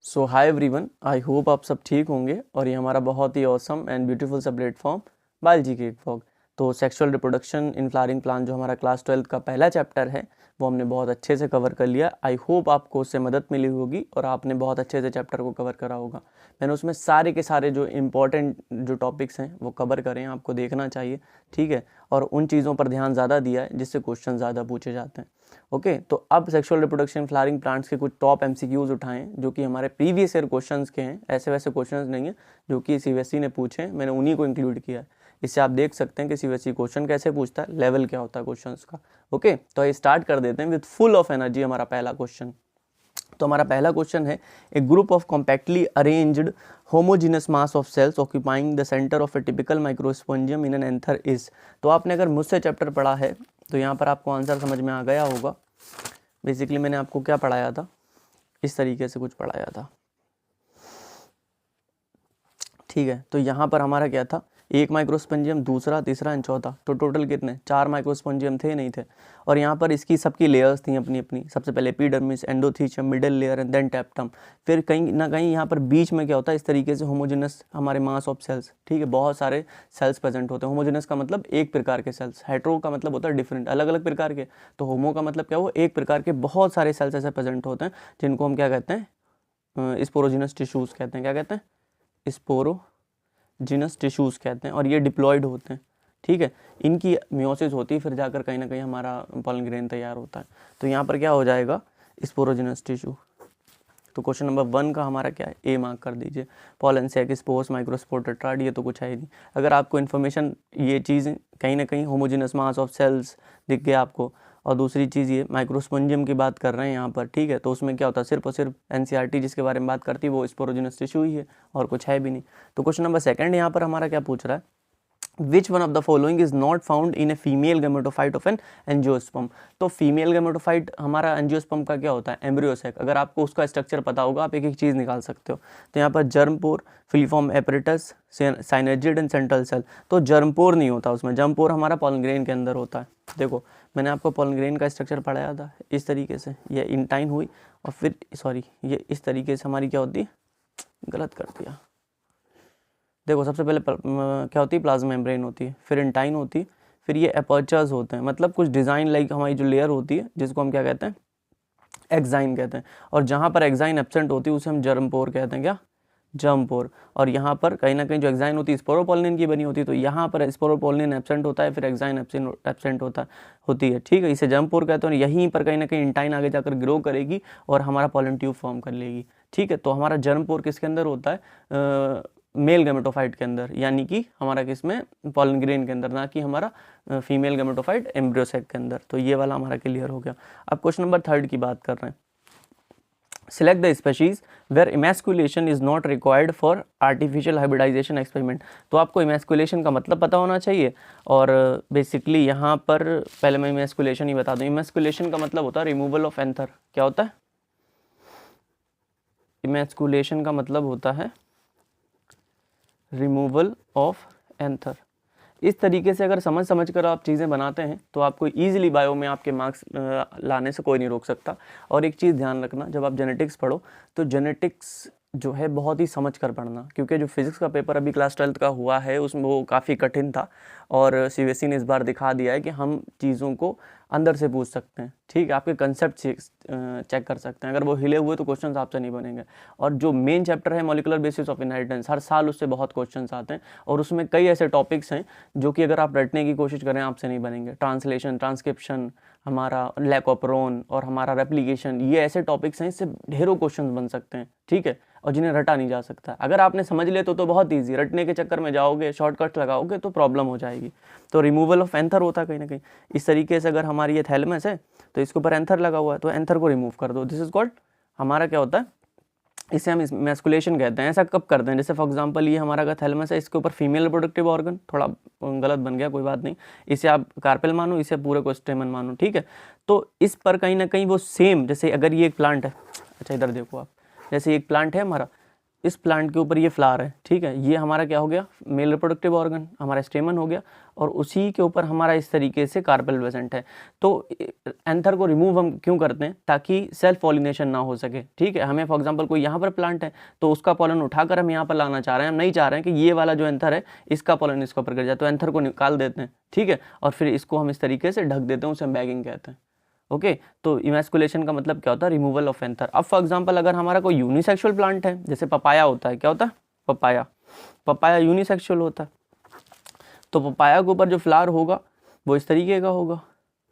So hi everyone, I hope आप सब ठीक होंगे और ये हमारा बहुत ही ऑसम एंड ब्यूटीफुल सा प्लेटफॉर्म बायोलॉजी के फॉग। तो sexual reproduction in flowering plant जो हमारा क्लास 12 का पहला चैप्टर है वो हमने बहुत अच्छे से कवर कर लिया। आई होप आपको उससे मदद मिली होगी और आपने बहुत अच्छे से चैप्टर को कवर करा होगा। मैंने उसमें सारे के सारे जो इम्पोर्टेंट जो टॉपिक्स हैं वो कवर करें, आपको देखना चाहिए, ठीक है। और उन चीज़ों पर ध्यान ज़्यादा दिया है जिससे क्वेश्चन ज़्यादा पूछे जाते हैं। ओके तो अब सेक्सुअल रिप्रोडक्शन फ्लावरिंग प्लांट्स के कुछ टॉप एमसीक्यूज उठाएं जो कि हमारे प्रीवियस ईयर क्वेश्चंस के हैं। ऐसे वैसे क्वेश्चंस नहीं है जो कि सीबीएसई ने पूछे हैं, मैंने उन्हीं को इंक्लूड किया है। इससे आप देख सकते हैं कि सीबीएसई क्वेश्चन कैसे पूछता है, लेवल क्या होता है क्वेश्चंस का। ओके तो ये स्टार्ट कर देते हैं विद फुल ऑफ एनर्जी। हमारा पहला क्वेश्चन, तो हमारा पहला क्वेश्चन है, a group of compactly arranged homogeneous mass of cells occupying the centre of a typical microsporangium in an anther is. तो आपने अगर मुझसे चैप्टर पढ़ा है तो यहाँ पर आपको आंसर समझ में आ गया होगा। बेसिकली मैंने आपको क्या पढ़ाया था, इस तरीके से कुछ पढ़ाया था, ठीक है। तो यहाँ पर हमारा क्या था, एक माइक्रोस्पोंजियम, दूसरा, तीसरा एंड चौथा, तो टोटल कितने, 4 माइक्रोस्पोंजियम थे नहीं थे। और यहाँ पर इसकी सबकी लेयर्स थी अपनी अपनी। सबसे पहले epidermis, endothelium, middle layer and then tapetum. फिर कहीं ना कहीं यहाँ पर बीच में क्या होता है, इस तरीके से होमोजेनस हमारे मास ऑफ सेल्स, ठीक है, बहुत सारे सेल्स प्रेजेंट होते हैं। होमोजेनस का मतलब एक प्रकार के सेल्स, हेट्रो का मतलब होता है डिफरेंट, अलग अलग प्रकार के। तो होमो का मतलब क्या हुआ, एक प्रकार के बहुत सारे सेल्स ऐसे प्रेजेंट होते हैं जिनको हम क्या कहते हैं, स्पोरोजिनस टिश्यूज कहते हैं। क्या कहते हैं, स्पोरोजिनस टिश्यूज़ कहते हैं। और ये डिप्लॉयड होते हैं, ठीक है। इनकी मियोसिस होती है, फिर जाकर कहीं ना कहीं हमारा पॉलन ग्रेन तैयार होता है। तो यहाँ पर क्या हो जाएगा, स्पोरोजिनस टिश्यू। तो क्वेश्चन नंबर 1 का हमारा क्या है, ए मार्क कर दीजिए। Pollen sac, spores, microspore, tetrad, ये तो कुछ है ही नहीं। अगर आपको इन्फॉर्मेशन ये चीज़ कहीं ना कहीं होमोजेनस मास ऑफ सेल्स दिख गया आपको, और दूसरी चीज़ ये माइक्रोस्पोंजियम की बात कर रहे हैं यहाँ पर, ठीक है, तो उसमें क्या होता है, सिर्फ और सिर्फ एनसीईआरटी जिसके बारे में बात करती है वो स्पोरोजिनस टिश्यू ही है और कुछ है भी नहीं। तो क्वेश्चन नंबर 2 यहाँ पर हमारा क्या पूछ रहा है, Which one of the following is not found in a female gametophyte of an angiosperm। तो फीमेल gametophyte हमारा एंजियोस्पर्म का क्या होता है, एम्ब्रियो सैक। अगर आपको उसका स्ट्रक्चर पता होगा आप एक एक चीज़ निकाल सकते हो। तो यहाँ पर germ pore, filiform apparatus, synergid and central cell. तो जर्मपोर नहीं होता उसमें, जर्मपोर हमारा पॉलन ग्रेन के अंदर होता है। देखो मैंने आपको पॉलन ग्रेन का स्ट्रक्चर पढ़ाया था, इस तरीके से ये इंटाइन हुई और फिर सॉरी ये इस तरीके से हमारी क्या होती है, गलत कर दिया। देखो सबसे पहले क्या होती है, प्लाज्मा मेम्ब्रेन होती है, फिर इंटाइन होती है, फिर ये एपर्चर्स होते हैं, मतलब कुछ डिज़ाइन लाइक हमारी जो लेयर होती है जिसको हम क्या कहते हैं, एक्साइन कहते हैं। और जहाँ पर एक्साइन एब्सेंट होती है उसे हम जर्मपोर कहते हैं। क्या, जर्मपोर। और यहाँ पर कहीं ना कहीं जो एक्साइन होती है स्पोरोपोलिन की बनी होती है, तो यहाँ पर स्पोरोपोलिन एब्सेंट होता है, फिर एक्साइन एब्सेंट होती है, ठीक है, इसे जर्मपोर कहते हैं। और यहीं पर कहीं ना कहीं इंटाइन आगे जाकर ग्रो करेगी और हमारा पॉलन ट्यूब फॉर्म कर लेगी, ठीक है। तो हमारा जर्मपोर किसके अंदर होता है, मेल गैमेटोफाइट के अंदर, यानी कि हमारा किसमें, पॉलन ग्रेन के अंदर, ना कि हमारा फीमेल गैमेटोफाइट एम्ब्रियो सैक के अंदर। तो ये वाला हमारा क्लियर हो गया। अब क्वेश्चन नंबर 3 की बात कर रहे हैं, select the species where emasculation is not required for artificial hybridisation experiment. तो आपको इमैस्कुलेशन का मतलब पता होना चाहिए। और बेसिकली यहाँ पर पहले मैं इमैस्कुलेशन ही बता दूँ। इमैस्कुलेशन का मतलब होता है रिमूवल ऑफ एंथर। क्या होता है, इमैस्कुलेशन का मतलब होता है रिमूवल ऑफ एंथर। इस तरीके से अगर समझ कर आप चीज़ें बनाते हैं तो आपको ईजिली बायो में आपके मार्क्स लाने से कोई नहीं रोक सकता। और एक चीज़ ध्यान रखना, जब आप जेनेटिक्स पढ़ो तो जेनेटिक्स जो है बहुत ही समझ कर पढ़ना, क्योंकि जो फिज़िक्स का पेपर अभी क्लास 12 का हुआ है उसमें वो काफ़ी कठिन था। और सीबीएसई ने इस बार दिखा दिया है कि हम चीज़ों को अंदर से पूछ सकते हैं, ठीक है, आपके कंसेप्ट चेक कर सकते हैं। अगर वो हिले हुए तो क्वेश्चंस आपसे नहीं बनेंगे। और जो मेन चैप्टर है मॉलिक्यूलर बेसिस ऑफ इनहेरिटेंस, हर साल उससे बहुत क्वेश्चंस आते हैं और उसमें कई ऐसे टॉपिक्स हैं जो कि अगर आप रटने की कोशिश करें आपसे नहीं बनेंगे। ट्रांसलेशन, ट्रांसक्रिप्शन, हमारा लैक ऑफ रोन और हमारा रेप्लिकेशन, ये ऐसे टॉपिक्स हैं, इससे ढेरों क्वेश्चन बन सकते हैं, ठीक है, और जिन्हें रटा नहीं जा सकता। अगर आपने समझ लिया तो बहुत ईजी, रटने के चक्कर में जाओगे, शॉर्टकट लगाओगे तो प्रॉब्लम हो जाएगी। तो रिमूवल ऑफ एंथर होता है कहीं ना कहीं इस तरीके से। अगर हमारी ये थैलेमस है तो इसके ऊपर एंथर लगा हुआ है, तो एंथर को रिमूव कर दो, दिस इज कॉल्ड हमारा क्या होता है, इसे हम इमैस्कुलेशन कहते हैं। ऐसा कब करते हैं, जैसे फॉर एग्जांपल ये हमारा थैलेमस है, इसके ऊपर फीमेल रिप्रोडक्टिव ऑर्गन, थोड़ा गलत बन गया, कोई बात नहीं, इसे आप कार्पेल मानो, इसे पूरे को स्टेमन मानो, ठीक है। तो इस पर कहीं ना कहीं वो सेम, जैसे अगर ये एक प्लांट है, अच्छा इधर देखो आप, जैसे एक प्लांट है हमारा, इस प्लांट के ऊपर ये फ्लावर है, ठीक है, ये हमारा क्या हो गया, मेल रिप्रोडक्टिव ऑर्गन, हमारा स्टेमन हो गया, और उसी के ऊपर हमारा इस तरीके से कार्पेल प्रेजेंट है। तो एंथर को रिमूव हम क्यों करते हैं, ताकि सेल्फ पॉलिनेशन ना हो सके, ठीक है। हमें फॉर एग्जांपल कोई यहाँ पर प्लांट है तो उसका पॉलन उठाकर हम यहाँ पर लाना चाह रहे हैं, हम नहीं चाह रहे हैं कि ये वाला जो एंथर है इसका पॉलन इसके ऊपर गिर जाए, तो एंथर को निकाल देते हैं, ठीक है, और फिर इसको हम इस तरीके से ढक देते हैं, उसे हम बैगिंग कहते हैं। ओके तो इमैस्कुलेशन का मतलब क्या होता है, रिमूवल ऑफ एंथर। अब फॉर एग्जांपल अगर हमारा कोई यूनिसेक्सुअल प्लांट है, जैसे पपाया होता है, क्या होता है, पपाया यूनिसेक्सुअल होता है, तो पपाया के ऊपर जो फ्लावर होगा वो इस तरीके का होगा,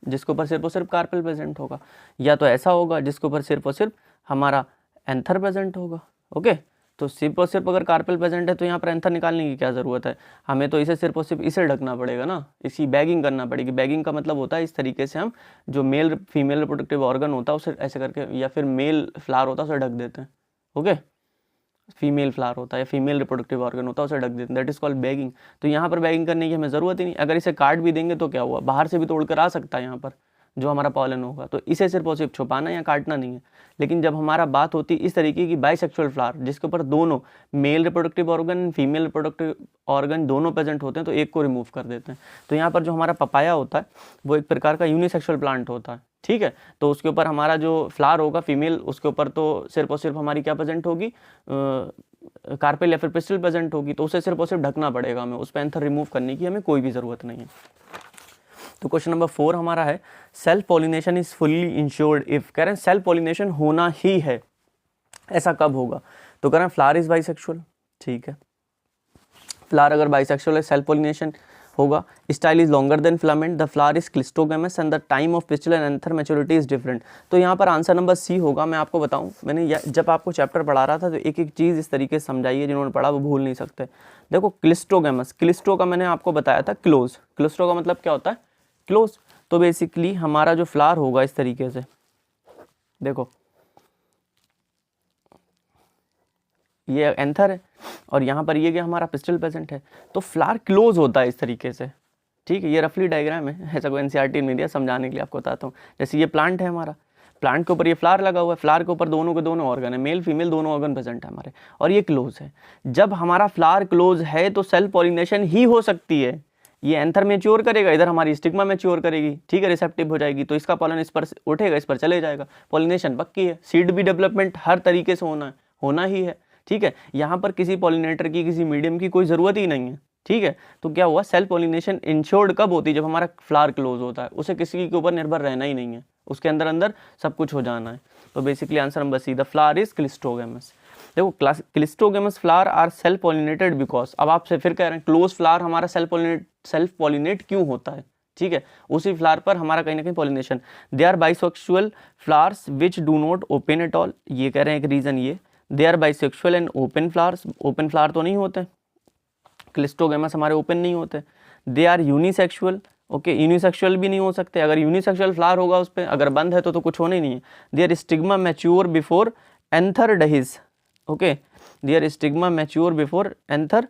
जिसके ऊपर सिर्फ और सिर्फ कार्पेल प्रेजेंट होगा, या तो ऐसा होगा जिसके ऊपर सिर्फ और सिर्फ हमारा एंथर प्रेजेंट होगा। ओके तो सिर्फ और सिर्फ अगर कार्पेल प्रेजेंट है तो यहाँ पर एंथर निकालने की क्या ज़रूरत है, हमें तो इसे सिर्फ और सिर्फ इसे ढकना पड़ेगा ना, इसकी बैगिंग करना पड़ेगी। बैगिंग का मतलब होता है इस तरीके से हम जो मेल फीमेल रिप्रोडक्टिव ऑर्गन होता है उसे ऐसे करके, या फिर मेल फ्लावर होता है उसे ढक देते हैं। ओके फीमेल फ्लावर होता है या फीमेल रिप्रोडक्टिव ऑर्गन होता है उसे ढक देते हैं, दैट इज कॉल्ड बैगिंग। तो यहाँ पर बैगिंग करने की हमें ज़रूरत ही नहीं, अगर इसे काट भी देंगे तो क्या हुआ, बाहर से भी तोड़कर आ सकता है यहाँ पर जो हमारा पॉलन होगा, तो इसे सिर्फ और सिर्फ छुपाना या काटना नहीं है। लेकिन जब हमारा बात होती है इस तरीके की बाइसेक्सुअल फ्लावर, जिसके ऊपर दोनों male reproductive organ female reproductive organ दोनों प्रेजेंट होते हैं, तो एक को रिमूव कर देते हैं। तो यहाँ पर जो हमारा पपाया होता है वो एक प्रकार का यूनिसेक्सुअल प्लांट होता है, ठीक है, तो उसके ऊपर हमारा जो फ्लावर होगा फीमेल, उसके ऊपर तो सिर्फ और सिर्फ हमारी क्या प्रेजेंट होगी, कार्पेल या फिर पिस्टिल प्रेजेंट होगी, तो उसे सिर्फ और सिर्फ ढकना पड़ेगा हमें, उस पर एंथर रिमूव करने की हमें कोई भी ज़रूरत नहीं है। तो क्वेश्चन नंबर 4 हमारा है self pollination is fully insured if, कह रहे हैं सेल्फ पॉलिनेशन होना ही है, ऐसा कब होगा, तो कह रहे हैं फ्लावर इज बाइसेक्सुअल, ठीक है, फ्लावर अगर बाइसेक्सुअल है सेल्फ पॉलिनेशन होगा, style is longer than filament, the flower is cleistogamous and the time of pistil and anther maturity is different. तो यहाँ पर आंसर नंबर सी होगा। मैं आपको बताऊँ, मैंने जब आपको चैप्टर पढ़ा रहा था तो एक एक चीज़ इस तरीके से समझाई है, जिन्होंने पढ़ा वो भूल नहीं सकते। देखो क्लिस्टोगेमस, क्लिस्टो का मैंने आपको बताया था क्लोज, क्लिस्टो का मतलब क्या होता है, क्लोज। तो बेसिकली हमारा जो फ्लावर होगा इस तरीके से, देखो ये एंथर है और यहाँ पर ये क्या हमारा पिस्टल प्रेजेंट है, तो फ्लावर क्लोज होता है इस तरीके से, ठीक है, ये रफली डायग्राम है, ऐसा कोई एनसीईआरटी नहीं दिया, समझाने के लिए आपको बताता हूँ। जैसे ये प्लांट है हमारा, प्लांट के ऊपर ये फ्लावर लगा हुआ है, फ्लावर के ऊपर दोनों के दोनों ऑर्गन है, मेल फीमेल दोनों ऑर्गन प्रेजेंट है हमारे, और ये क्लोज है। जब हमारा फ्लावर क्लोज है तो सेल्फ पॉलिनेशन ही हो सकती है, ये एंथर मैच्योर करेगा, इधर हमारी स्टिग्मा मैच्योर करेगी, ठीक है, रिसेप्टिव हो जाएगी, तो इसका पॉलन इस पर उठेगा, इस पर चले जाएगा, पॉलिनेशन पक्की है। सीड भी डेवलपमेंट हर तरीके से होना ही है, ठीक है, यहाँ पर किसी पॉलिनेटर की किसी मीडियम की कोई ज़रूरत ही नहीं है, ठीक है। तो क्या हुआ, सेल्फ पॉलिनेशन इंश्योर्ड कब होती है, जब हमारा फ्लावर क्लोज होता है, उसे किसी के ऊपर निर्भर रहना ही नहीं है, उसके अंदर अंदर सब कुछ हो जाना है। तो basically answer number C, the flower is cleistogamous. देखो cleistogamous flower are self pollinated because, अब आपसे फिर कह रहे हैं क्लोज फ्लावर हमारा सेल्फ पॉलिनेट क्यों होता है, ठीक है, उसी फ्लावर पर हमारा कहीं ना कहीं pollination. They are bisexual flowers which do not open at all, ये कह रहे हैं एक रीज़न ये, they are bisexual and open flowers, open flower तो नहीं होते, क्लिस्टोगेमस हमारे ओपन नहीं होते। They are unisexual, okay, unisexual भी नहीं हो सकते, अगर यूनिसेक्सुअल फ्लावर होगा उस पर, अगर बंद है तो कुछ होना ही नहीं है। They are stigma mature before anther dehisce, okay, their stigma mature before anther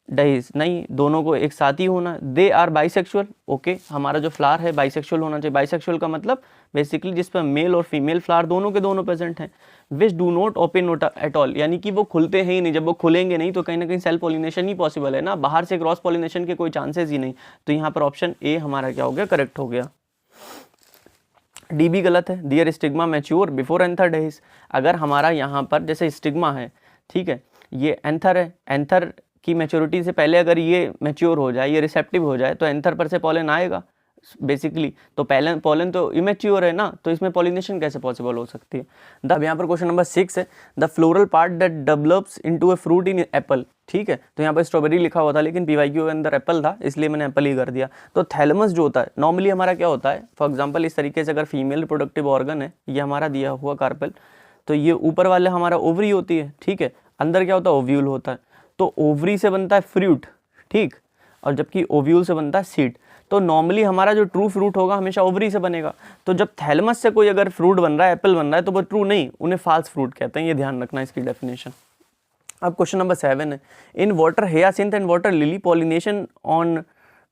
dehisce, नहीं, दोनों को एक साथ ही होना। दे आर बाइसेक्सुअल, ओके, हमारा जो फ्लावर है बाइसेक्सुअल होना चाहिए, बाइसेक्सुअल का मतलब बेसिकली जिस पर मेल और फीमेल फ्लावर दोनों के दोनों प्रेजेंट हैं। विच do not open at all, यानी कि वो खुलते हैं ही नहीं, जब वो खुलेंगे नहीं तो कहीं ना कहीं सेल्फ पॉलिनेशन ही पॉसिबल है ना, बाहर से क्रॉस पॉलिनेशन के कोई चांसेस ही नहीं। तो यहाँ पर ऑप्शन ए हमारा क्या हो गया, करेक्ट हो गया। डी भी गलत है, दियर स्टिग्मा मैच्योर बिफोर एंथर डहिज, अगर हमारा यहाँ पर जैसे स्टिग्मा है, ठीक है, ये एंथर है, एंथर की मैच्योरिटी से पहले अगर ये मैच्योर हो जाए, ये रिसेप्टिव हो जाए, तो एंथर पर से पॉलन आएगा बेसिकली, तो पहले पॉलन तो इमेच्योर है ना, तो इसमें पॉलिनेशन कैसे पॉसिबल हो सकती है। अब यहाँ पर क्वेश्चन नंबर 6 है, the floral part that develops into a fruit in Apple, ठीक है, तो यहाँ पर स्ट्रॉबेरी लिखा हुआ था लेकिन पीवाईक्यू के अंदर एप्पल था, इसलिए मैंने एप्पल ही कर दिया। तो थैलेमस जो होता है नॉर्मली हमारा क्या होता है, फॉर एग्जाम्पल इस तरीके से अगर फीमेल रिप्रोडक्टिव ऑर्गन है, ये हमारा दिया हुआ कार्पेल, तो ये ऊपर वाले हमारा ओवरी होती है, ठीक है, अंदर क्या होता है, ओव्यूल होता है, तो ओवरी से बनता है फ्रूट, ठीक, और जबकि ओव्यूल से बनता है सीड। तो नॉर्मली हमारा जो ट्रू फ्रूट होगा हमेशा ओवरी से बनेगा, तो जब थैलेमस से कोई अगर फ्रूट बन रहा है, एप्पल बन रहा है, तो वो ट्रू नहीं, उन्हें फाल्स फ्रूट कहते हैं, ये ध्यान रखना इसकी डेफिनेशन। अब क्वेश्चन नंबर 7 है, in water hyacinth and water lily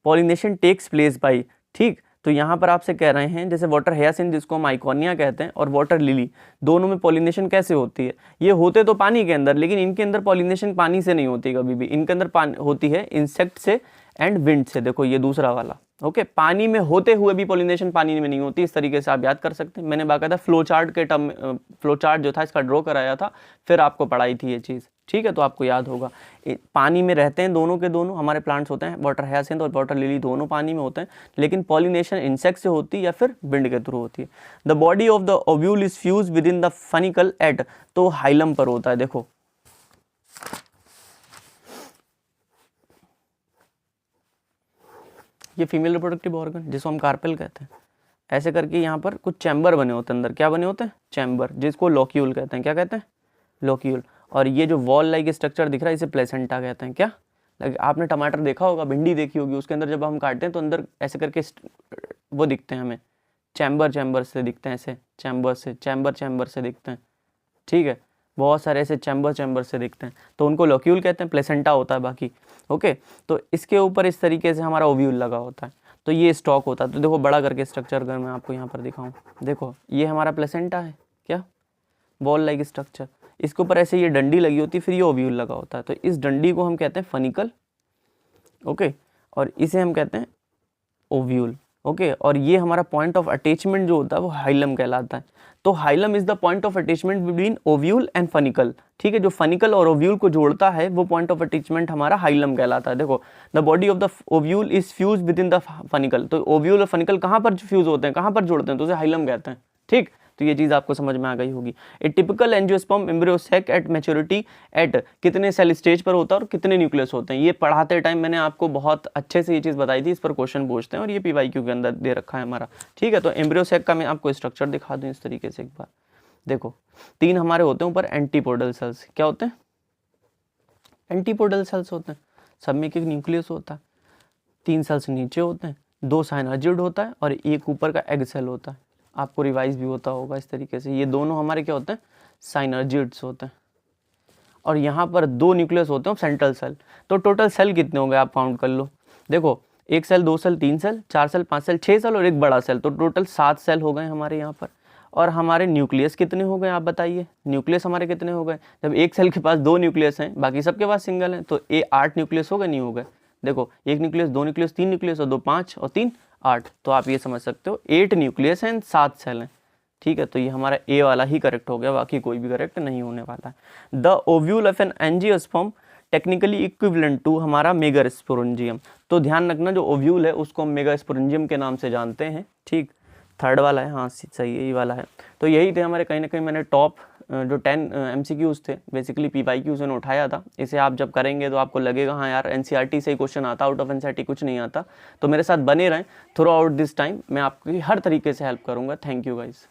pollination takes place by, ठीक, तो यहाँ पर आपसे कह रहे हैं जैसे वाटर हयासिंथ जिसको हम आइकोनिया कहते हैं और वाटर लिली, दोनों में पॉलिनेशन कैसे होती है? ये होते तो पानी के अंदर, लेकिन इनके अंदर पॉलिनेशन पानी से नहीं होती कभी भी, इनके अंदर होती है इंसेक्ट से एंड विंड से। देखो ये दूसरा वाला, ओके, पानी में होते हुए भी पॉलिनेशन पानी में नहीं होती। इस तरीके से आप याद कर सकते हैं। मैंने बाकायदा फ्लो चार्ट के टर्म फ्लो चार्ट जो था इसका ड्रॉ कराया था, फिर आपको पढ़ाई थी ये चीज़, ठीक है, तो आपको याद होगा। पानी में रहते हैं दोनों के दोनों हमारे प्लांट्स होते हैं, वाटर हयासिंथ और वाटर लिली दोनों पानी में होते हैं, लेकिन पॉलिनेशन इंसेक्ट से होती है या फिर विंड के थ्रू होती है। The body of the ovule is fuse with in the funicle at, तो हाइलम पर होता है। देखो ये फीमेल रिप्रोडक्टिव ऑर्गन जिसको हम कार्पेल कहते हैं, ऐसे करके यहाँ पर कुछ चैम्बर बने होते हैं अंदर। क्या बने होते हैं? चैम्बर, जिसको लोक्यूल कहते हैं। क्या कहते हैं? लोक्यूल। और ये जो वॉल लाइक स्ट्रक्चर दिख रहा है इसे प्लेसेंटा कहते हैं। क्या? आपने टमाटर देखा होगा, भिंडी देखी होगी, उसके अंदर जब हम काटते हैं तो अंदर ऐसे करके वो दिखते हैं हमें, चैम्बर से दिखते हैं, ऐसे चैम्बर से दिखते हैं, ठीक है, बहुत सारे ऐसे चैम्बर से दिखते हैं, तो उनको लोक्यूल कहते हैं। प्लेसेंटा होता है बाकी, ओके। तो इसके ऊपर इस तरीके से हमारा ओव्यूल लगा होता है, तो ये स्टॉक होता है। तो देखो बड़ा करके स्ट्रक्चर अगर मैं आपको यहाँ पर दिखाऊं, देखो ये हमारा प्लेसेंटा है, क्या, बॉल लाइक स्ट्रक्चर, इसके ऊपर ऐसे ये डंडी लगी होती है, फिर ये ओव्यूल लगा होता है। तो इस डंडी को हम कहते हैं फनिकल, ओके, और इसे हम कहते हैं ओव्यूल, ओके। और ये हमारा पॉइंट ऑफ अटैचमेंट जो होता है वो हाइलम कहलाता है। तो hilum is the point of attachment between ovule and funicle, ठीक है, जो फनिकल और ओव्यूल को जोड़ता है वो पॉइंट ऑफ अटैचमेंट हमारा हाइलम कहलाता है। देखो the body of the ovule is fuse with in the funicle, तो ओव्यूल और फनिकल कहाँ पर फ्यूज होते हैं, कहाँ पर जोड़ते हैं, तो उसे हाइलम कहते हैं, ठीक। तो ये चीज़ आपको समझ में आ गई होगी। A typical angiosperm embryo sac at maturity at, कितने सेल स्टेज पर होता है और कितने न्यूक्लियस होते हैं, ये पढ़ाते टाइम मैंने आपको बहुत अच्छे से ये चीज़ बताई थी। इस पर क्वेश्चन पूछते हैं और ये पीवाईक्यू के अंदर दे रखा है हमारा, ठीक है। तो एम्ब्रियो सैक का मैं आपको स्ट्रक्चर दिखा दूँ इस तरीके से एक बार। देखो 3 हमारे होते हैं ऊपर एंटीपोडल सेल्स, क्या होते हैं? एंटीपोडल सेल्स होते हैं, सब में एक न्यूक्लियस होता है। 3 सेल्स नीचे होते हैं, 2 साइनर्जिड होता है और एक ऊपर का एग सेल होता है। आपको रिवाइज भी होता होगा इस तरीके से। ये दोनों हमारे क्या होते हैं? साइनर्जिड्स होते हैं। और यहाँ पर 2 न्यूक्लियस होते हैं सेंट्रल सेल। तो टोटल सेल कितने हो गए आप काउंट कर लो। देखो 1 cell, 2 cell, 3 cell, 4 cell, 5 cell, 6 cell और एक बड़ा सेल, तो टोटल 7 सेल हो गए हमारे यहाँ पर। और हमारे न्यूक्लियस कितने हो गए आप बताइए? न्यूक्लियस हमारे कितने हो गए? जब एक सेल के पास 2 न्यूक्लियस हैं, बाकी सबके पास सिंगल हैं, तो 8 न्यूक्लियस हो गए, नहीं हो गए? देखो 1 न्यूक्लियस, 2 न्यूक्लियस, 3 न्यूक्लियस और 2 5 और 3 8, तो आप ये समझ सकते हो 8 न्यूक्लियस हैं, 7 सेल हैं, ठीक है। तो ये हमारा ए वाला ही करेक्ट हो गया, बाकी कोई भी करेक्ट नहीं होने वाला है। The ovule of an angiosperm technically equivalent to हमारा मेगास्पोरेंजियम। तो ध्यान रखना जो ओव्यूल है उसको हम मेगास्पोरेंजियम के नाम से जानते हैं, ठीक। 3rd वाला है, हाँ सही है, ये वाला है। तो यही थे हमारे कहीं ना कहीं मैंने टॉप जो 10 MCQs थे, बेसिकली PYQs ने उठाया था। इसे आप जब करेंगे तो आपको लगेगा हाँ यार NCERT से ही क्वेश्चन आता, आउट ऑफ NCERT कुछ नहीं आता। तो मेरे साथ बने रहें थ्रू आउट दिस टाइम, मैं आपकी हर तरीके से हेल्प करूँगा। Thank you guys.